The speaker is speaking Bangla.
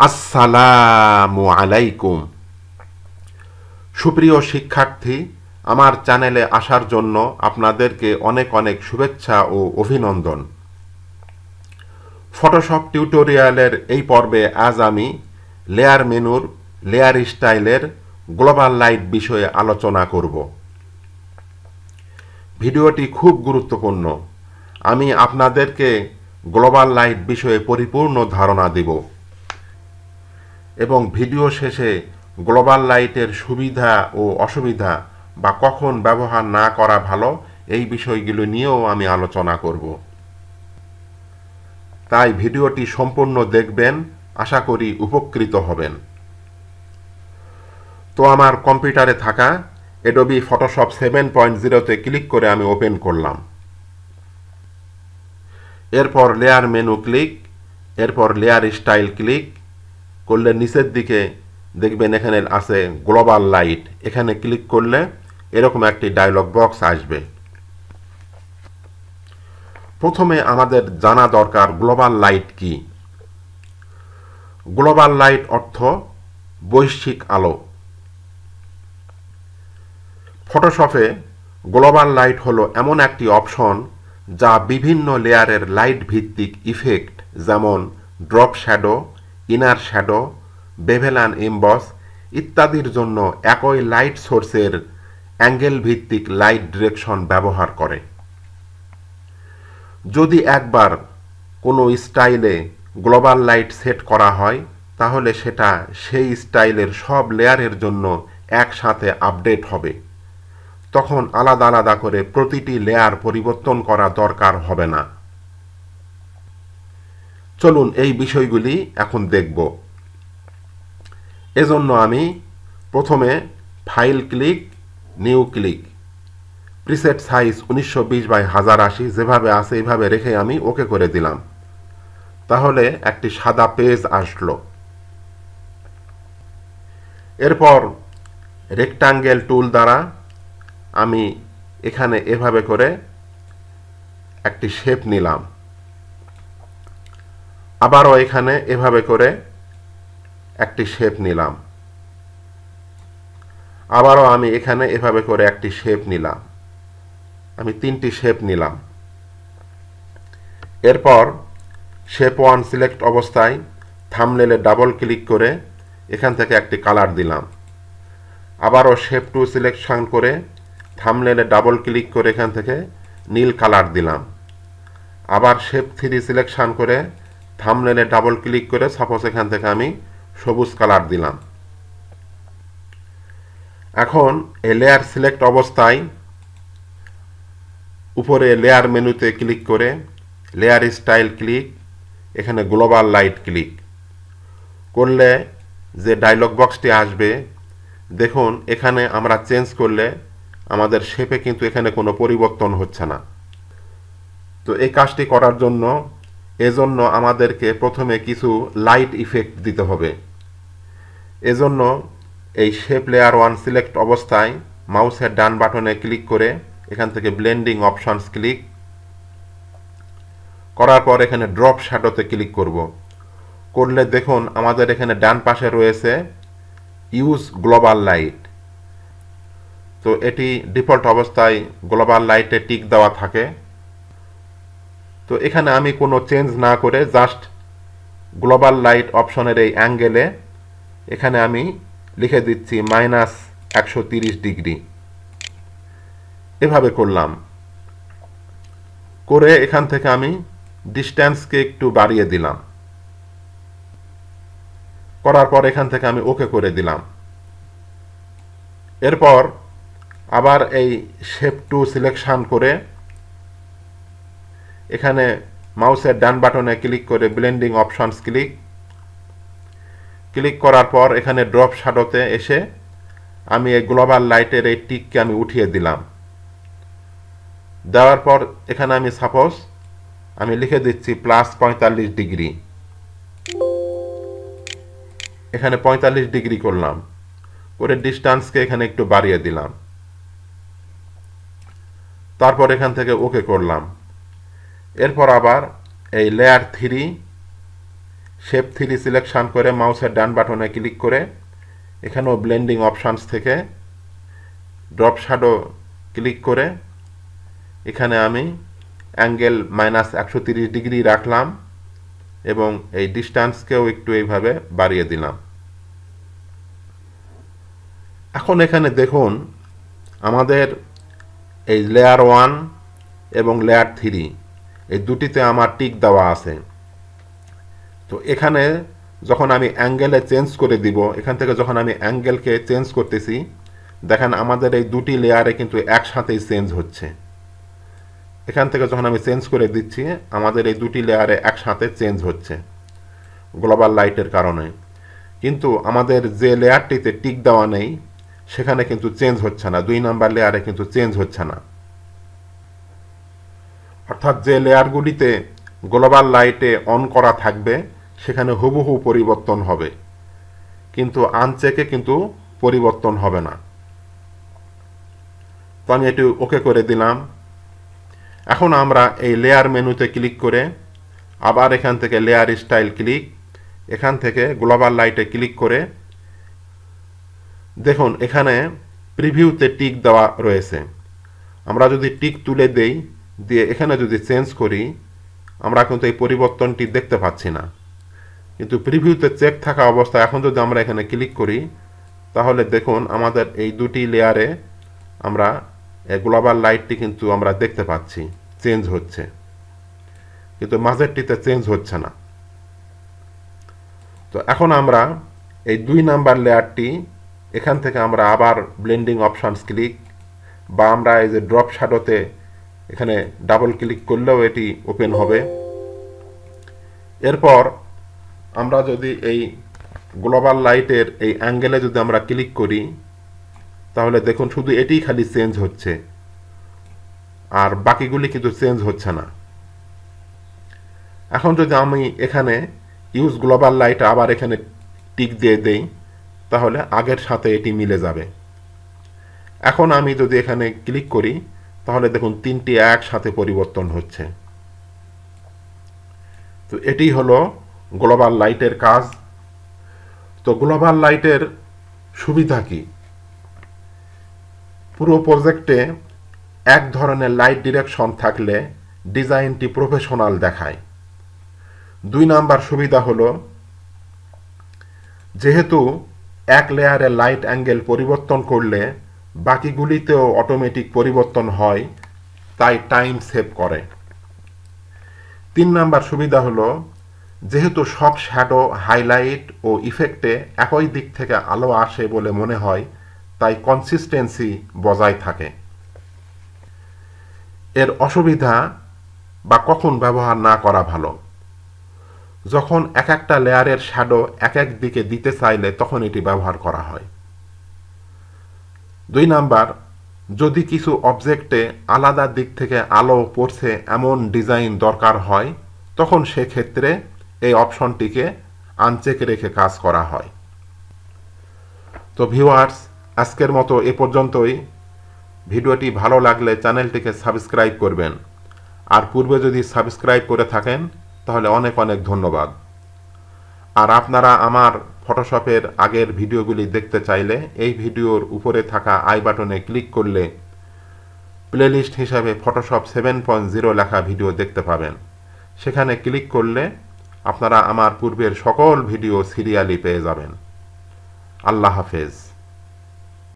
আসসালামু আলাইকুম। সুপ্রিয় শিক্ষার্থী, আমার চ্যানেলে আসার জন্য আপনাদেরকে অনেক অনেক শুভেচ্ছা ও অভিনন্দন। ফটোশপ টিউটোরিয়ালের এই পর্বে আজ আমি লেয়ার মেনুর লেয়ার স্টাইলের গ্লোবাল লাইট বিষয়ে আলোচনা করব। ভিডিওটি খুব গুরুত্বপূর্ণ। আমি আপনাদেরকে গ্লোবাল লাইট বিষয়ে পরিপূর্ণ ধারণা দেব এবং ভিডিও শেষে গ্লোবাল লাইটের সুবিধা ও অসুবিধা বা কখন ব্যবহার না করা ভালো এই বিষয়গুলো নিয়েও আমি আলোচনা করব। তাই ভিডিওটি সম্পূর্ণ দেখবেন, আশা করি উপকৃত হবেন। তো আমার কম্পিউটারে থাকা অ্যাডোবি ফটোশপ 7.0-তে ক্লিক করে আমি ওপেন করলাম। এরপর লেয়ার মেনু ক্লিক, এরপর লেয়ার স্টাইল ক্লিক করলে নিচের দিকে দেখবেন এখানে আছে গ্লোবাল লাইট। এখানে ক্লিক করলে এরকম একটি ডায়লগ বক্স আসবে। প্রথমে আমাদের জানা দরকার গ্লোবাল লাইট কি। গ্লোবাল লাইট অর্থ বৈশ্বিক আলো। ফটোশপে গ্লোবাল লাইট হলো এমন একটি অপশন যা বিভিন্ন লেয়ারের লাইট ভিত্তিক ইফেক্ট যেমন drop shadow, inner shadow, bevel and emboss ইত্যাদির জন্য একই লাইট সোর্সের অ্যাঙ্গেল ভিত্তিক লাইট ডিরেকশন ব্যবহার করে। যদি একবার কোনো স্টাইলে গ্লোবাল লাইট সেট করা হয় তাহলে সেটা সেই স্টাইলের সব লেয়ারের জন্য একসাথে আপডেট হবে। তখন আলাদা আলাদা করে প্রতিটি লেয়ার পরিবর্তন করা দরকার হবে না। চলুন এই বিষয়গুলি এখন দেখব। এজন্য আমি প্রথমে file click, new click, preset size 1920x1080 যেভাবে আছে এইভাবে রেখে আমি ওকে করে দিলাম। তাহলে একটি সাদা পেজ আসলো। এরপর রেক্টাঙ্গেল টুল দ্বারা আমি এখানে এভাবে করে একটি শেপ নিলাম। আবারও এখানে এভাবে করে একটি শেপ নিলাম। আবারও আমি এখানে এভাবে করে একটি শেপ নিলাম। আমি 3টি শেপ নিলাম। এরপর শেপ 1 সিলেক্ট অবস্থায় থাম্বনেলে ডাবল ক্লিক করে এখান থেকে একটি কালার দিলাম। আবারও শেপ 2 সিলেকশন করে থাম্বনেলে ডাবল ক্লিক করে এখান থেকে নীল কালার দিলাম। আবার শেপ 3 সিলেকশন করে থাম্বনেলে ডাবল ক্লিক করে সাপোজ এখান থেকে আমি সবুজ কালার দিলাম। এখন এই লেয়ার সিলেক্ট অবস্থায় উপরে লেয়ার মেনুতে ক্লিক করে লেয়ার স্টাইল ক্লিক, এখানে গ্লোবাল লাইট ক্লিক করলে যে ডায়লগ বক্সটি আসবে দেখুন এখানে আমরা চেঞ্জ করলে আমাদের শেপে কিন্তু এখানে কোনো পরিবর্তন হচ্ছে না। তো এই কাজটি করার জন্য এজন্য আমাদেরকে প্রথমে কিছু লাইট ইফেক্ট দিতে হবে। এজন্য এই শেপ লেয়ার 1 সিলেক্ট অবস্থায় মাউসের ডান বাটনে ক্লিক করে এখান থেকে ব্লেন্ডিং অপশনস ক্লিক করার পর এখানে ড্রপ শ্যাডোতে ক্লিক করব। করলে দেখুন আমাদের এখানে ডান পাশে রয়েছে ইউজ গ্লোবাল লাইট। তো এটি ডিফল্ট অবস্থায় গ্লোবাল লাইটে টিক দেওয়া থাকে। তো এখানে আমি কোনো চেঞ্জ না করে জাস্ট গ্লোবাল লাইট অপশনের এই অ্যাঙ্গেলে এখানে আমি লিখে দিচ্ছি -130 ডিগ্রি। এভাবে করলাম। করে এখান থেকে আমি ডিস্ট্যান্সকে একটু বাড়িয়ে দিলাম। করার পর এখান থেকে আমি ওকে করে দিলাম। এরপর আবার এই শেপ 2 সিলেকশন করে এখানে মাউসের ডান বাটনে ক্লিক করে ব্লেন্ডিং অপশনস ক্লিক করার পর এখানে ড্রপ শ্যাডোতে এসে আমি এই গ্লোবাল লাইটের এই টিককে আমি উঠিয়ে দিলাম। দেওয়ার পর এখানে আমি সাপোজ আমি লিখে দিচ্ছি +45 ডিগ্রি। এখানে 45 ডিগ্রি করলাম। করে ডিস্টেন্সকে এখানে একটু বাড়িয়ে দিলাম। তারপর এখান থেকে ওকে করলাম। এরপর আবার এই লেয়ার 3 শেপ 3 সিলেকশন করে মাউসের ডান বাটনে ক্লিক করে এখানেও ব্লেন্ডিং অপশানস থেকে ড্রপ শ্যাডো ক্লিক করে এখানে আমি অ্যাঙ্গেল -130 ডিগ্রি রাখলাম এবং এই ডিস্ট্যান্সকেও একটু এইভাবে বাড়িয়ে দিলাম। এখন এখানে দেখুন আমাদের এই লেয়ার 1 এবং লেয়ার 3 এই দুটিতে আমার টিক দেওয়া আছে। তো এখানে যখন আমি অ্যাঙ্গেলে চেঞ্জ করে দিব, এখান থেকে যখন আমি অ্যাঙ্গেলকে চেঞ্জ করতেছি, দেখেন আমাদের এই দুটি লেয়ারে কিন্তু একসাথেই চেঞ্জ হচ্ছে। এখান থেকে যখন আমি চেঞ্জ করে দিচ্ছি আমাদের এই দুটি লেয়ারে একসাথে চেঞ্জ হচ্ছে গ্লোবাল লাইটের কারণে। কিন্তু আমাদের যে লেয়ারটিতে টিক দেওয়া নেই সেখানে কিন্তু চেঞ্জ হচ্ছে না, 2 নাম্বার লেয়ারে কিন্তু চেঞ্জ হচ্ছে না। অর্থাৎ যে লেয়ারগুলিতে গ্লোবাল লাইটে অন করা থাকবে সেখানে হুবহু পরিবর্তন হবে, কিন্তু আনচেকে কিন্তু পরিবর্তন হবে না। তো আমি এটি ওকে করে দিলাম। এখন আমরা এই লেয়ার মেনুতে ক্লিক করে আবার এখান থেকে লেয়ার স্টাইল ক্লিক, এখান থেকে গ্লোবাল লাইটে ক্লিক করে দেখুন এখানে প্রিভিউতে টিক দেওয়া রয়েছে। আমরা যদি টিক তুলে দেই, দিয়ে এখানে যদি চেঞ্জ করি, আমরা কিন্তু এই পরিবর্তনটি দেখতে পাচ্ছি না। কিন্তু প্রিভিউতে চেক থাকা অবস্থায় এখন যদি আমরা এখানে ক্লিক করি তাহলে দেখুন আমাদের এই দুটি লেয়ারে আমরা গ্লোবাল লাইটটি কিন্তু আমরা দেখতে পাচ্ছি চেঞ্জ হচ্ছে, কিন্তু মাঝেরটিতে চেঞ্জ হচ্ছে না। তো এখন আমরা এই 2 নাম্বার লেয়ারটি এখান থেকে আমরা আবার ব্লেন্ডিং অপশানস ক্লিক বা আমরা এই যে ড্রপ শ্যাডোতে এখানে ডাবল ক্লিক করলেও এটি ওপেন হবে। এরপর আমরা যদি এই গ্লোবাল লাইটের এই অ্যাঙ্গেলে যদি আমরা ক্লিক করি তাহলে দেখুন শুধু এটিই খালি চেঞ্জ হচ্ছে, আর বাকিগুলি কিন্তু চেঞ্জ হচ্ছে না। এখন যদি আমি এখানে ইউজ গ্লোবাল লাইট আবার এখানে টিক দিয়ে দেই তাহলে আগের সাথে এটি মিলে যাবে। এখন আমি যদি এখানে ক্লিক করি তাহলে দেখুন 3টি একসাথে পরিবর্তন হচ্ছে। তো এটি হলো গ্লোবাল লাইটের কাজ। তো গ্লোবাল লাইটের সুবিধা কি? পুরো প্রজেক্টে এক ধরনের লাইট ডিরেকশন থাকলে ডিজাইনটি প্রফেশনাল দেখায়। 2 নাম্বার সুবিধা হলো যেহেতু এক লেয়ারে লাইট অ্যাঙ্গেল পরিবর্তন করলে বাকিগুলিতেও অটোমেটিক পরিবর্তন হয়, তাই টাইম সেভ করে। 3 নাম্বার সুবিধা হলো যেহেতু সব শ্যাডো, হাইলাইট ও ইফেক্টে একই দিক থেকে আলো আসে বলে মনে হয়, তাই কনসিস্টেন্সি বজায় থাকে। এর অসুবিধা বা কখন ব্যবহার না করা ভালো, যখন এক একটা লেয়ারের শ্যাডো এক এক দিকে দিতে চাইলে তখন এটি ব্যবহার করা হয়। 2 নাম্বার, যদি কিছু অবজেক্টে আলাদা দিক থেকে আলো পড়ছে এমন ডিজাইন দরকার হয় তখন সেক্ষেত্রে এই অপশনটিকে আনচেক রেখে কাজ করা হয়। তো ভিউয়ার্স, আজকের মতো এ পর্যন্তই। ভিডিওটি ভালো লাগলে চ্যানেলটিকে সাবস্ক্রাইব করবেন, আর পূর্বে যদি সাবস্ক্রাইব করে থাকেন তাহলে অনেক অনেক ধন্যবাদ। আর আপনারা আমার ফটোশপের আগের ভিডিওগুলি দেখতে চাইলে এই ভিডিওর উপরে থাকা আই বাটনে ক্লিক করলে প্লেলিস্ট হিসাবে ফটোশপ 7.0 লেখা ভিডিও দেখতে পাবেন। সেখানে ক্লিক করলে আপনারা আমার পূর্বের সকল ভিডিও সিরিয়ালি পেয়ে যাবেন। আল্লাহ হাফেজ।